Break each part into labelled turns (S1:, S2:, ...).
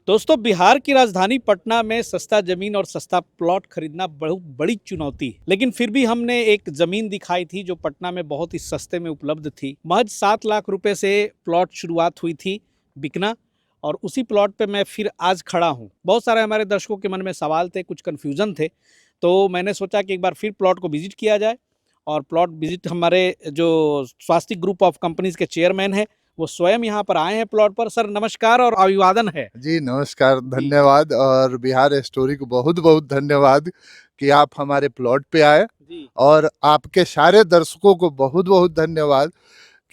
S1: दोस्तों, बिहार की राजधानी पटना में सस्ता जमीन और सस्ता प्लॉट खरीदना बहुत बड़ी चुनौती है। लेकिन फिर भी हमने एक जमीन दिखाई थी जो पटना में बहुत ही सस्ते में उपलब्ध थी। महज 7 लाख रुपए से प्लॉट शुरुआत हुई थी बिकना, और उसी प्लॉट पे मैं फिर आज खड़ा हूँ। बहुत सारे हमारे दर्शकों के मन में सवाल थे, कुछ कन्फ्यूजन थे, तो मैंने सोचा कि एक बार फिर प्लॉट को विजिट किया जाए। और प्लॉट विजिट हमारे जो स्वास्थ्य ग्रुप ऑफ कंपनीज के चेयरमैन हैं, वो स्वयं यहाँ पर आए हैं प्लॉट पर। सर नमस्कार और अभिवादन है।
S2: जी नमस्कार, धन्यवाद। और बिहार स्टोरी को बहुत बहुत धन्यवाद कि आप हमारे प्लॉट पे आए।
S1: जी।
S2: और आपके सारे दर्शकों को बहुत बहुत धन्यवाद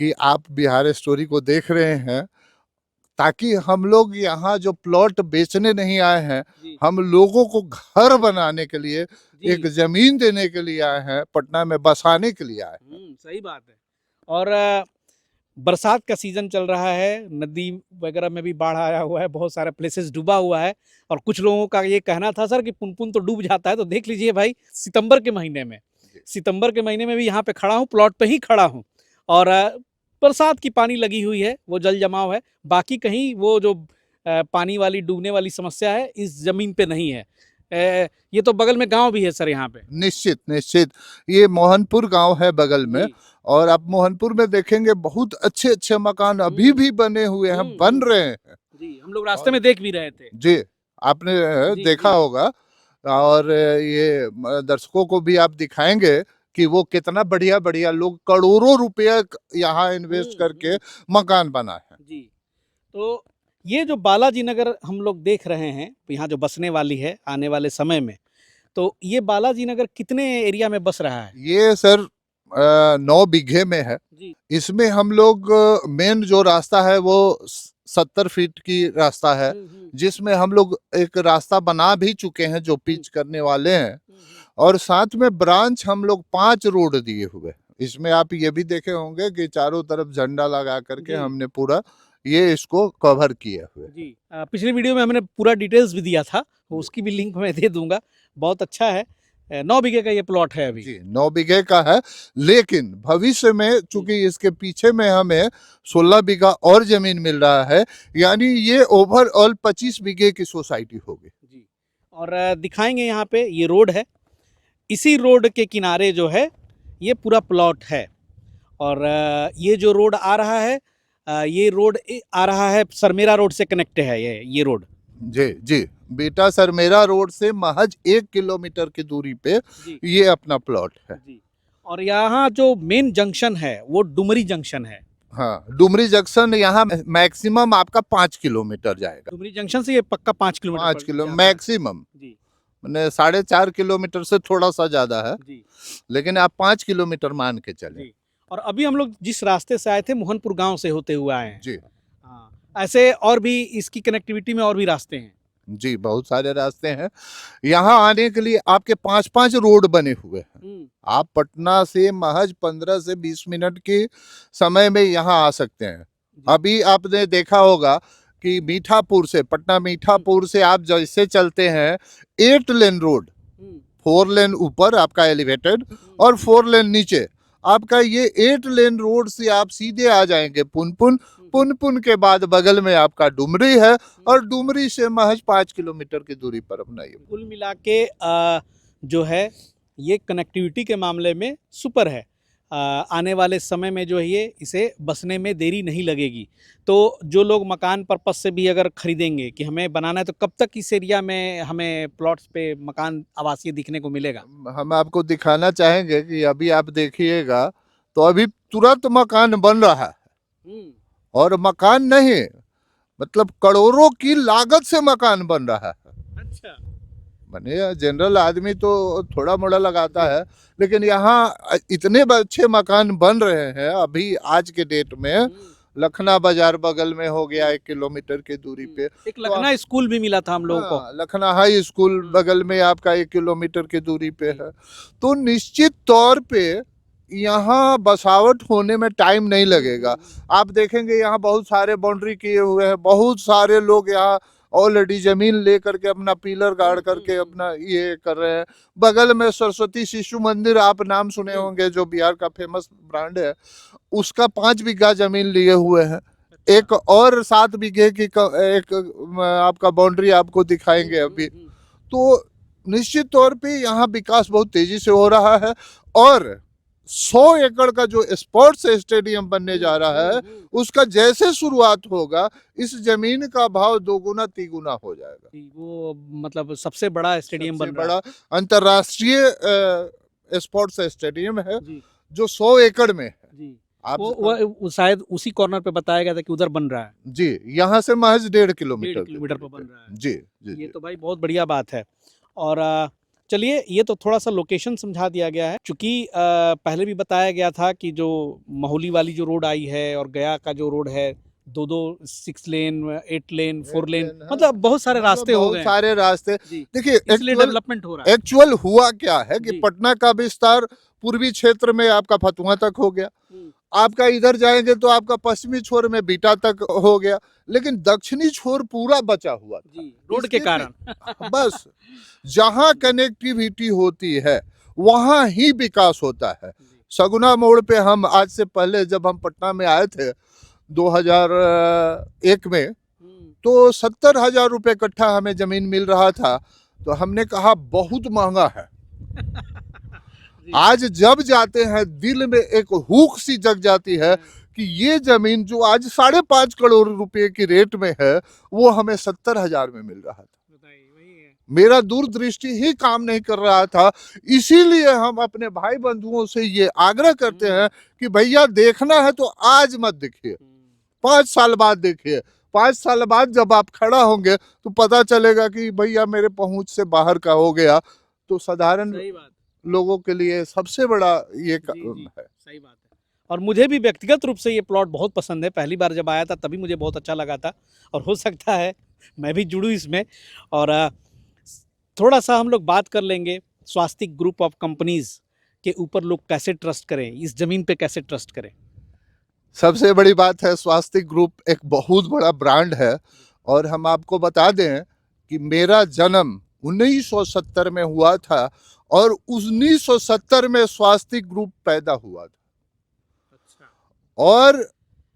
S2: कि आप बिहार स्टोरी को देख रहे हैं, ताकि हम लोग यहाँ जो प्लॉट बेचने नहीं आए हैं, हम लोगों को घर बनाने के लिए, एक जमीन देने के लिए आए हैं, पटना में बसाने के लिए आए हैं।
S1: सही बात है। और बरसात का सीजन चल रहा है, नदी वगैरह में भी बाढ़ आया हुआ है, बहुत सारे प्लेसेस डूबा हुआ है। और कुछ लोगों का ये कहना था सर कि पुनपुन तो डूब जाता है। तो देख लीजिए भाई, सितंबर के महीने में भी यहाँ पे खड़ा हूँ, प्लॉट पे ही खड़ा हूँ। और बरसात की पानी लगी हुई है, वो जल जमाव है। बाकी कहीं वो जो पानी वाली डूबने वाली समस्या है इस जमीन पे नहीं है। ये तो बगल में गांव भी है सर यहाँ पे।
S2: निश्चित निश्चित, ये मोहनपुर गांव है बगल में। और आप मोहनपुर में देखेंगे बहुत अच्छे अच्छे मकान अभी भी बने हुए हैं, बन रहे हैं।
S1: जी, हम लोग रास्ते में देख भी रहे थे।
S2: जी, आपने देखा होगा। और ये दर्शकों को भी आप दिखाएंगे कि वो कितना बढ़िया बढ़िया लोग करोड़ों रुपया यहाँ इन्वेस्ट करके मकान बना है।
S1: जी, तो ये जो बालाजी नगर हम लोग देख रहे हैं, यहाँ जो बसने वाली है आने वाले समय में, तो ये बालाजी नगर कितने एरिया में बस रहा है?
S2: ये सर 9 बीघे में है। इसमें हम लोग मेन जो रास्ता है वो 70 फीट की रास्ता है, जिसमें हम लोग एक रास्ता बना भी चुके हैं जो पिच करने वाले हैं। और साथ में ब्रांच हम लोग 5 रोड दिए हुए। इसमें आप ये भी देखे होंगे कि चारों तरफ झंडा लगा करके हमने पूरा ये इसको कवर किया हुआ।
S1: जी, पिछली वीडियो में हमने पूरा डिटेल्स भी दिया था, उसकी भी लिंक मैं दे दूंगा। बहुत अच्छा है। 9 बीघे का ये प्लॉट है अभी।
S2: जी, 9 बीघे का है। लेकिन भविष्य में चूंकि इसके पीछे में हमें 16 बीघा और जमीन मिल रहा है, यानी ये ओवरऑल 25 बीघे की सोसाइटी होगी।
S1: जी, और दिखाएंगे यहाँ पे ये रोड है, इसी रोड के किनारे जो है ये पूरा प्लॉट है। और ये जो रोड आ रहा है, ये रोड आ रहा है सरमेरा रोड से कनेक्ट है ये रोड।
S2: जी जी, बेटा सरमेरा रोड से महज 1 किलोमीटर की दूरी पे ये अपना प्लॉट है।
S1: जी, और यहाँ जो मेन जंक्शन है वो डुमरी जंक्शन है।
S2: हाँ, डुमरी जंक्शन यहाँ मैक्सिमम आपका 5 किलोमीटर जाएगा।
S1: डुमरी जंक्शन से ये पक्का 5 किलोमीटर
S2: 5 किलो मैक्सिमम। जी, मैंने 4.5 किलोमीटर से थोड़ा सा ज्यादा है। जी, लेकिन आप 5 किलोमीटर मान के चले।
S1: और अभी हम लोग जिस रास्ते से आए थे, मोहनपुर गांव से होते हुए आए हैं।
S2: जी
S1: हाँ, ऐसे और भी इसकी कनेक्टिविटी में और भी रास्ते हैं।
S2: जी, बहुत सारे रास्ते हैं। यहाँ आने के लिए आपके 5-5 रोड बने हुए हैं। आप पटना से महज 15 से 20 मिनट के समय में यहाँ आ सकते हैं। अभी आपने देखा होगा कि मीठापुर से, पटना मीठापुर से आप जैसे चलते हैं 8 लेन रोड, 4 लेन ऊपर आपका एलिवेटेड और 4 लेन नीचे आपका, ये 8 लेन रोड से आप सीधे आ जाएंगे पुनपुन। पुनपुन के बाद बगल में आपका डुमरी है, और डुमरी से महज 5 किलोमीटर की दूरी पर अपना ये
S1: कुल मिला के जो है ये कनेक्टिविटी के मामले में सुपर है। आने वाले समय में जो है ये इसे बसने में देरी नहीं लगेगी। तो जो लोग मकान पर्पस से भी अगर खरीदेंगे कि हमें बनाना है, तो कब तक इस एरिया में हमें प्लॉट्स पे मकान आवासीय दिखने को मिलेगा?
S2: हम आपको दिखाना चाहेंगे कि अभी आप देखिएगा तो अभी तुरंत मकान बन रहा है। और मकान नहीं, मतलब करोड़ों की लागत से मकान बन रहा है।
S1: अच्छा,
S2: बने जनरल आदमी तो थोड़ा मोड़ा लगाता है, लेकिन यहाँ इतने अच्छे मकान बन रहे हैं अभी आज के डेट में। लखना बाजार बगल में हो गया 1 किलोमीटर की दूरी पे।
S1: एक लखना स्कूल भी मिला था हम लोगों को।
S2: लखना हाई स्कूल बगल में आपका 1 किलोमीटर की दूरी पे है। तो निश्चित तौर पे यहाँ बसावट होने में टाइम नहीं लगेगा। आप देखेंगे यहाँ बहुत सारे बाउंड्री किए हुए हैं, बहुत सारे लोग यहाँ ऑलरेडी जमीन ले करके अपना पिलर गाड़ करके अपना ये कर रहे हैं। बगल में सरस्वती शिशु मंदिर, आप नाम सुने होंगे, जो बिहार का फेमस ब्रांड है, उसका 5 बीघा जमीन लिए हुए हैं। एक और 7 बीघे की एक आपका बाउंड्री आपको दिखाएंगे अभी। तो निश्चित तौर पे यहाँ विकास बहुत तेजी से हो रहा है और 100 एकड़ का जो स्पोर्ट्स स्टेडियम बनने जा रहा है उसका जैसे शुरुआत होगा इस जमीन का भाव 2 गुना 3 गुना हो जाएगा।
S1: वो मतलब सबसे बड़ा स्टेडियम
S2: सबसे
S1: बन रहा
S2: बड़ा अंतर्राष्ट्रीय स्पोर्ट्स स्टेडियम है
S1: है जी
S2: जो 100 एकड़ में है।
S1: जी।
S2: आप
S1: वो शायद उसी कॉर्नर पे बताया गया था कि उधर बन रहा है,
S2: जी यहाँ से महज 1.5
S1: 1.5
S2: किलोमीटर
S1: किलोमीटर पर बन रहा है।
S2: जी जी
S1: ये
S2: जी।
S1: तो भाई बहुत बढ़िया बात है। और चलिए, ये तो थोड़ा सा लोकेशन समझा दिया गया है, क्योंकि पहले भी बताया गया था कि जो महुली वाली जो रोड आई है और गया का जो रोड है, 2-2 6 लेन 8 लेन 4 लेन,
S2: हाँ।
S1: मतलब बहुत सारे रास्ते हो
S2: बहुत
S1: गए हैं।
S2: सारे रास्ते।
S1: जी,
S2: देखिए
S1: इसलिए डेवलपमेंट हो रहा है।
S2: एक्चुअल हुआ क्या है कि
S1: जी।
S2: पटना का विस्तार पूर्वी क्षेत्र में आपका फतुहा तक हो गया,
S1: हम्म,
S2: आपका इधर जाएंगे तो आपका पश्चिमी छोर में बीटा तक हो गया, लेकिन दक्षिणी छोर पूरा बचा हुआ था।
S1: जी, रोड के
S2: इसलिए
S1: कारण।
S2: बस जहां कनेक्टिविटी होती है वहां ही विकास होता है। सगुना मोड़ पे हम आज से पहले जब हम पटना में आए थे 2001 में, तो 70,000 रुपये कट्ठा हमें जमीन मिल रहा था, तो हमने कहा बहुत महंगा है। आज जब जाते हैं दिल में एक हुक सी जग जाती है कि ये जमीन जो आज 5.5 करोड़ रुपए की रेट में है वो हमें 70,000 में मिल रहा था। मेरा दूरदृष्टि ही काम नहीं कर रहा था, इसीलिए हम अपने भाई बंधुओं से ये आग्रह करते हैं कि भैया देखना है तो आज मत देखिए, 5 साल बाद देखिए। 5 साल बाद जब आप खड़ा होंगे तो पता चलेगा कि भैया मेरे पहुंच से बाहर का हो गया। तो साधारण
S1: सही बात,
S2: लोगों के लिए सबसे बड़ा ये
S1: जी, जी,
S2: है।
S1: सही बात है। और मुझे भी व्यक्तिगत रूप से ये प्लॉट बहुत पसंद है। पहली बार जब आया था तभी मुझे बहुत अच्छा लगा था, और हो सकता है मैं भी जुड़ूं इसमें। और थोड़ा सा हम लोग बात कर लेंगे स्वास्तिक ग्रुप ऑफ कंपनीज के ऊपर लोग कैसे ट्रस्ट करें, इस जमीन पे कैसे ट्रस्ट करें।
S2: सबसे बड़ी बात है स्वास्तिक ग्रुप एक बहुत बड़ा ब्रांड है, और हम आपको बता दें कि मेरा जन्म 1970 में हुआ था और 1970 में स्वास्तिक ग्रुप पैदा हुआ था।
S1: अच्छा।
S2: और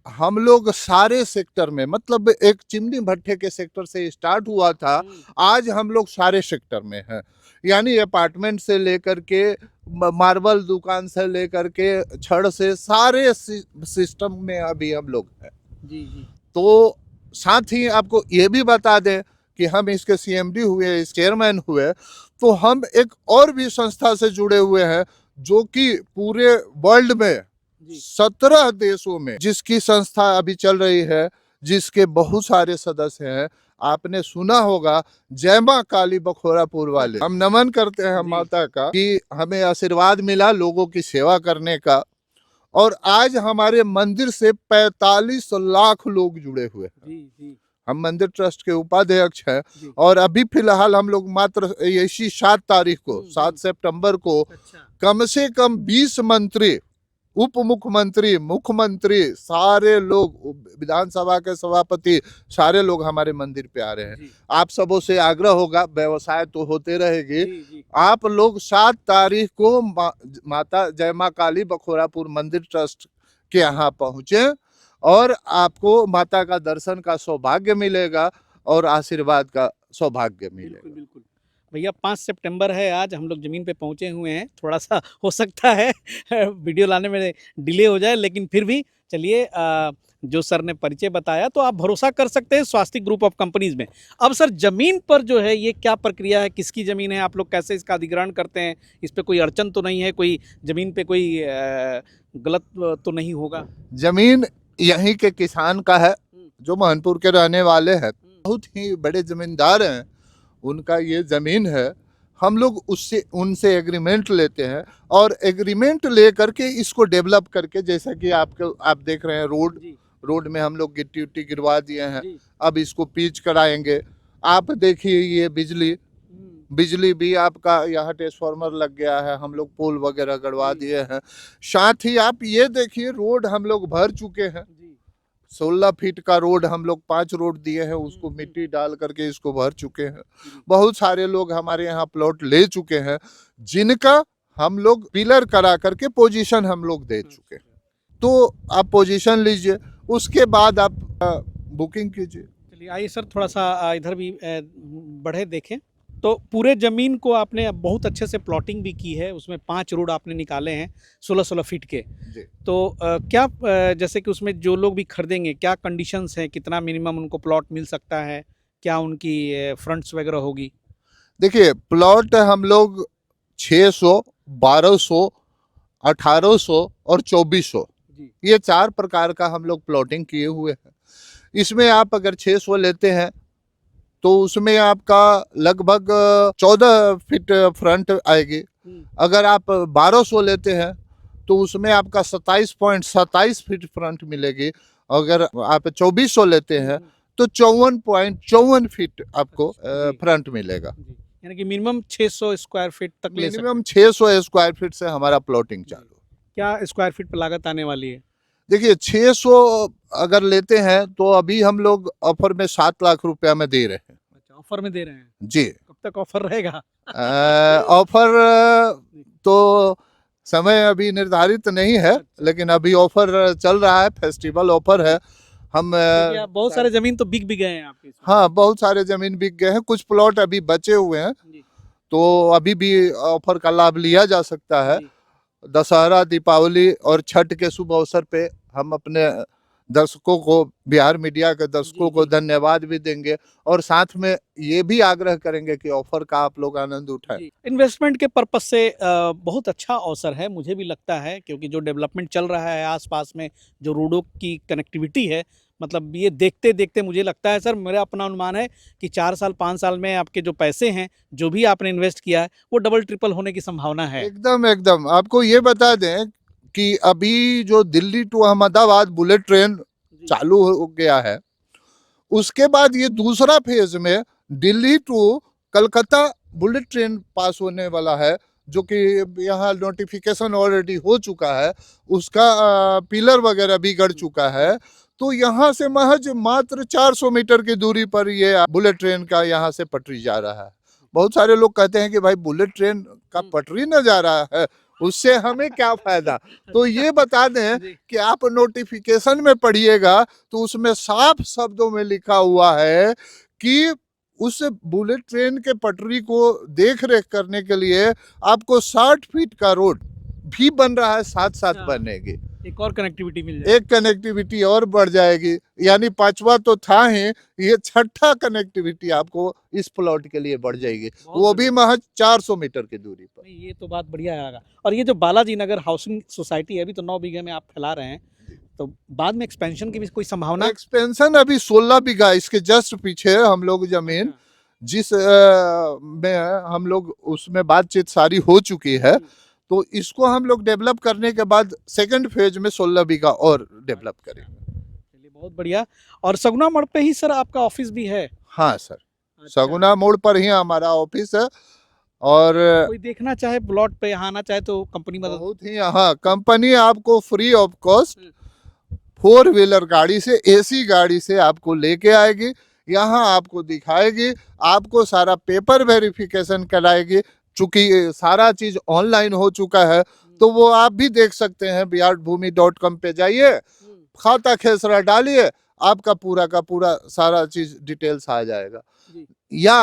S2: हम लोग सारे सेक्टर में, मतलब एक चिमनी भट्ठे के सेक्टर से स्टार्ट हुआ था, आज हम लोग सारे सेक्टर में हैं। यानी अपार्टमेंट से लेकर के मार्बल दुकान से लेकर के छड़ से सारे सिस्टम में अभी हम लोग हैं।
S1: जी जी।
S2: तो साथ ही आपको ये भी बता दें कि हम इसके सीएमडी हुए, चेयरमैन हुए, तो हम एक और भी संस्था से जुड़े हुए हैं जो कि पूरे वर्ल्ड में 17 देशों में जिसकी संस्था अभी चल रही है, जिसके बहुत सारे सदस्य हैं। आपने सुना होगा जय मां काली बखोरापुर वाले। हम नमन करते हैं माता का कि हमें आशीर्वाद मिला लोगों की सेवा करने का, और आज हमारे मंदिर से 45 लाख लोग जुड़े हुए हैं।
S1: जी जी।
S2: हम मंदिर ट्रस्ट के उपाध्यक्ष हैं, और अभी फिलहाल हम लोग मात्र इसी 7 तारीख को 7 सितंबर को कम से कम 20 मंत्री, उप मुख्यमंत्री, मुख्यमंत्री, सारे लोग, विधानसभा के सभापति, सारे लोग हमारे मंदिर पे आ रहे हैं। आप सबों से आग्रह होगा, व्यवसाय तो होते रहेगी, आप लोग 7 तारीख को माता जय मां काली बखोरापुर मंदिर ट्रस्ट के यहाँ पहुंचे और आपको माता का दर्शन का सौभाग्य मिलेगा और आशीर्वाद का सौभाग्य मिलेगा।
S1: बिल्कुल बिल्कुल भैया, 5 सितंबर है आज, हम लोग ज़मीन पे पहुंचे हुए हैं। थोड़ा सा हो सकता है वीडियो लाने में डिले हो जाए, लेकिन फिर भी चलिए, जो सर ने परिचय बताया तो आप भरोसा कर सकते हैं स्वास्तिक ग्रुप ऑफ कंपनीज में। अब सर, ज़मीन पर जो है ये क्या प्रक्रिया है, किसकी ज़मीन है, आप लोग कैसे इसका अधिग्रहण करते हैं, इस पर कोई अड़चन तो नहीं है, कोई ज़मीन पे कोई गलत तो नहीं होगा?
S2: जमीन यहीं के किसान का है जो महनपुर के रहने वाले हैं, बहुत ही बड़े जमींदार हैं, उनका ये जमीन है। हम लोग उनसे एग्रीमेंट लेते हैं और एग्रीमेंट ले करके इसको डेवलप करके, जैसा कि आप देख रहे हैं रोड में हम लोग गिट्टी उट्टी गिरवा दिए हैं, अब इसको पिच कराएंगे। आप देखिए ये बिजली भी आपका यहाँ ट्रांसफार्मर लग गया है, हम लोग पोल वगैरह गड़वा दिए हैं। साथ ही आप ये देखिए रोड हम लोग भर चुके हैं, 16 फीट का रोड हम लोग 5 रोड दिए हैं, उसको मिट्टी डाल करके इसको भर चुके हैं। बहुत सारे लोग हमारे यहाँ प्लॉट ले चुके हैं जिनका हम लोग पिलर करा करके पोजीशन हम लोग दे चुके हैं। तो आप पोजीशन लीजिए, उसके बाद आप बुकिंग कीजिए।
S1: चलिए आइए सर थोड़ा सा इधर भी बढ़े देखें। तो पूरे ज़मीन को आपने बहुत अच्छे से प्लॉटिंग भी की है, उसमें 5 रोड आपने निकाले हैं 16-16 फीट के।
S2: जी।
S1: तो क्या जैसे कि उसमें जो लोग भी खरीदेंगे क्या कंडीशंस हैं, कितना मिनिमम उनको प्लॉट मिल सकता है, क्या उनकी फ्रंट्स वगैरह होगी?
S2: देखिए प्लॉट हम लोग 600, 1200, 1800 और 2400
S1: जी।
S2: ये 4 प्रकार का हम लोग प्लॉटिंग किए हुए हैं। इसमें आप अगर 600 लेते हैं तो उसमें आपका लगभग 14 फीट फ्रंट आएगी। अगर आप 1200 लेते हैं तो उसमें आपका 27.27 फीट फ्रंट मिलेगी। अगर आप 2400 लेते हैं तो 54.54 फीट आपको
S1: जी।
S2: फ्रंट मिलेगा।
S1: जी। यानी कि मिनिमम 600 स्क्वायर फीट तक ले सकते हैं।
S2: मिनिमम 600 स्क्वायर फीट से हमारा प्लॉटिंग
S1: जी।
S2: चालू।
S1: क्या स्क्वायर फीट पर लागत आने वाली है?
S2: देखिए 600 अगर लेते हैं तो अभी हम लोग ऑफर में 7 लाख रुपया में दे रहे हैं।
S1: अच्छा, ऑफर में दे रहे हैं।
S2: जी।
S1: कब तक ऑफर रहेगा?
S2: ऑफर तो समय अभी निर्धारित नहीं है,
S1: अच्छा।
S2: लेकिन अभी ऑफर चल रहा है, फेस्टिवल ऑफर है। हम
S1: क्योंकि आप बहुत सारे ज़मीन तो बिक भी गए हैं आपके इसमें।
S2: हाँ बहुत सारे जमीन बिक गए हैं, कुछ प्लॉट अभी बचे हुए हैं,
S1: जी।
S2: तो अभी भी ऑफर का लाभ लिया जा सकता है।
S1: जी।
S2: दशहरा, दीपावली और छठ के शुभ अवसर पे हम अपने दर्शकों को, बिहार मीडिया के दर्शकों
S1: जी,
S2: को
S1: जी।
S2: धन्यवाद भी देंगे और साथ में ये भी आग्रह करेंगे कि ऑफर का आप लोग आनंद उठाएं।
S1: जी। इन्वेस्टमेंट के पर्पस से बहुत अच्छा अवसर है, मुझे भी लगता है, क्योंकि जो डेवलपमेंट चल रहा है आसपास में, जो रोडों की कनेक्टिविटी है, मतलब ये देखते देखते मुझे लगता है सर, मेरा अपना अनुमान है कि 4 साल 5 साल में आपके जो पैसे हैं, जो भी आपने इन्वेस्ट किया है, वो डबल ट्रिपल होने की संभावना है।
S2: एकदम एकदम आपको ये बता दें कि अभी जो Delhi to Ahmedabad bullet train
S1: जी।
S2: चालू हो गया है, उसके बाद ये दूसरा फेज में Delhi to Calcutta bullet train pass होने वाला है, जो कि यहाँ नोटिफिकेशन ऑलरेडी हो चुका है, उसका पिलर वगैरह भी गड़ चुका है। तो यहाँ से महज मात्र 400 मीटर की दूरी पर ये बुलेट ट्रेन का यहाँ से पटरी जा रहा है। बहुत सारे लोग कहते हैं कि भाई बुलेट ट्रेन का पटरी न जा रहा है, उससे हमें क्या फायदा। तो ये बता दें
S1: जी।
S2: कि आप नोटिफिकेशन में पढ़िएगा तो उसमें साफ शब्दों में लिखा हुआ है कि उस बुलेट ट्रेन के पटरी को देख रेख करने के लिए आपको 60 फीट का रोड भी बन रहा है, साथ साथ
S1: अच्छा।
S2: बनेगी।
S1: एक और कनेक्टिविटी मिल जाए।
S2: एक कनेक्टिविटी और बढ़ जाएगी, यानी 5वां तो था ही, ये 6ठा कनेक्टिविटी आपको इस प्लॉट के लिए बढ़ जाएगी,
S1: बहुत
S2: वो भी
S1: बढ़िया।
S2: महज 400 मीटर की दूरी पर।
S1: नहीं, ये तो बात बढ़िया है। और ये जो बालाजी नगर हाउसिंग सोसाइटी है, अभी तो 9 बीघे में आप फैला रहे हैं, तो बाद में एक्सपेंशन की भी कोई संभावना?
S2: एक्सपेंशन अभी 16 बीघा इसके जस्ट पीछे हम लोग जमीन जिस में हम लोग उसमें बातचीत सारी हो चुकी है, तो इसको हम लोग डेवलप करने के बाद सेकंड फेज में 16 बीघा और डेवलप करेंगे।
S1: चलिए बहुत बढ़िया। और सगुना मोड़ पे ही सर आपका ऑफिस भी है?
S2: हाँ सर,
S1: अच्छा।
S2: सगुना मोड़ पर ही हमारा ऑफिस है। और
S1: कोई देखना चाहे प्लॉट पे यहाँ आना चाहे तो कंपनी मदद?
S2: बहुत ही, हाँ कंपनी आपको फ्री ऑफ कॉस्ट 4 व्हीलर गाड़ी से, एसी गाड़ी से आपको लेके आएगी, यहाँ आपको दिखाएगी, आपको सारा पेपर वेरिफिकेशन कराएगी। चूंकि सारा चीज ऑनलाइन हो चुका है, तो वो आप भी देख सकते हैं, viratbhumi.com पे जाइए, खाता खेसरा डालिए, आपका पूरा का पूरा सारा चीज डिटेल्स आ जाएगा। या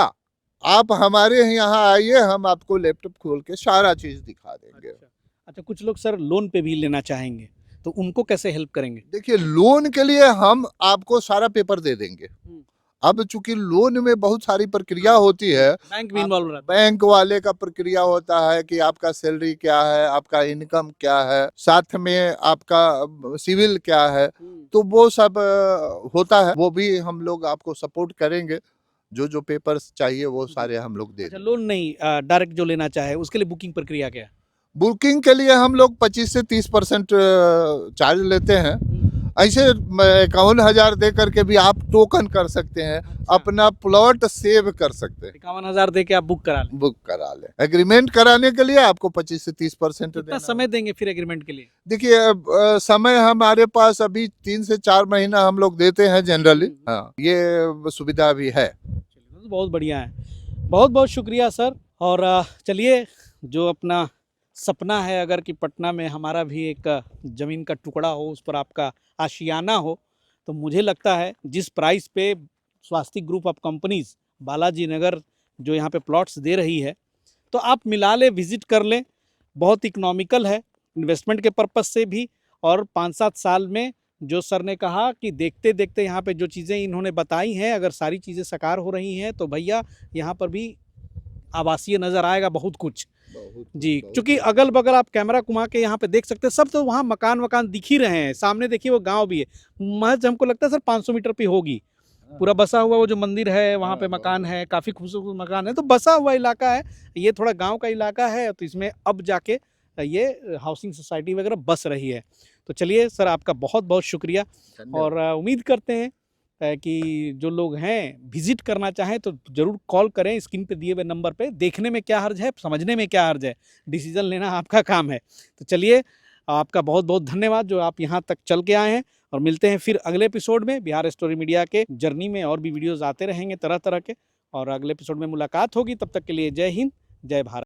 S2: आप हमारे यहाँ आइए, हम आपको लैपटॉप खोल के सारा चीज दिखा देंगे।
S1: अच्छा, कुछ लोग सर लोन पे भी लेना चाहेंगे, तो उनको कैसे हेल्प करेंगे?
S2: देखिए लोन के लिए हम आपको सारा पेपर दे देंगे। अब चूंकि लोन में बहुत सारी प्रक्रिया होती है,
S1: बैंक भी इन्वॉल्व रहता है।
S2: बैंक वाले का प्रक्रिया होता है कि आपका सैलरी क्या है, आपका इनकम क्या है, साथ में आपका सिविल क्या है, तो वो सब होता है, वो भी हम लोग आपको सपोर्ट करेंगे। जो जो पेपर्स चाहिए वो सारे हम लोग दे
S1: अच्छा,
S2: देंगे।
S1: लोन नहीं, डायरेक्ट जो लेना चाहे उसके लिए बुकिंग प्रक्रिया क्या है?
S2: बुकिंग के लिए हम लोग 25 से 30% चार्ज लेते हैं। ऐसे 51,000 दे करके भी आप टोकन कर सकते हैं, अपना प्लॉट सेव कर सकते हैं।
S1: 51,000 दे के आप बुक करा लें।
S2: बुक करा लें। एग्रीमेंट कराने के लिए आपको 25 से 30%
S1: कितना
S2: देना
S1: समय देंगे फिर एग्रीमेंट के लिए?
S2: देखिए समय हमारे पास अभी 3 से 4 महीना हम लोग देते हैं जनरली। हाँ, ये सुविधा भी है।
S1: तो बहुत बढ़िया है। बहुत बहुत शुक्रिया सर। और चलिए, जो अपना सपना है अगर कि पटना में हमारा भी एक ज़मीन का टुकड़ा हो, उस पर आपका आशियाना हो, तो मुझे लगता है जिस प्राइस पे स्वास्तिक group of companies Balaji Nagar जो यहाँ पे प्लॉट्स दे रही है, तो आप मिला ले, विजिट कर लें। बहुत इकोनॉमिकल है इन्वेस्टमेंट के पर्पस से भी, और 5-7 साल में जो सर ने कहा कि देखते देखते यहाँ पे जो चीज़ें इन्होंने बताई हैं, अगर सारी चीज़ें साकार हो रही हैं तो भैया यहाँ पर भी आवासीय नज़र आएगा बहुत कुछ जी। क्योंकि अगल बगल आप कैमरा घुमा के यहाँ पे देख सकते हैं, सब तो वहाँ मकान वकान दिख ही रहे हैं। सामने देखिए वो गांव भी है, महज हमको लगता है सर 500 मीटर पे होगी, पूरा बसा हुआ वो जो मंदिर है वहाँ पे मकान है, काफ़ी खूबसूरत मकान है। तो बसा हुआ इलाका है, ये थोड़ा गांव का इलाका है, तो इसमें अब जाके ये हाउसिंग सोसाइटी वगैरह बस रही है। तो चलिए सर, आपका बहुत बहुत शुक्रिया, और उम्मीद करते हैं कि जो लोग हैं विजिट करना चाहें तो ज़रूर कॉल करें स्क्रीन पे दिए हुए नंबर पे। देखने में क्या हर्ज है, समझने में क्या हर्ज है, डिसीजन लेना आपका काम है। तो चलिए, आपका बहुत बहुत धन्यवाद जो आप यहाँ तक चल के आए हैं, और मिलते हैं फिर अगले एपिसोड में। बिहार स्टोरी मीडिया के जर्नी में और भी वीडियोज़ आते रहेंगे तरह तरह के, और अगले एपिसोड में मुलाकात होगी। तब तक के लिए जय हिंद, जय भारत।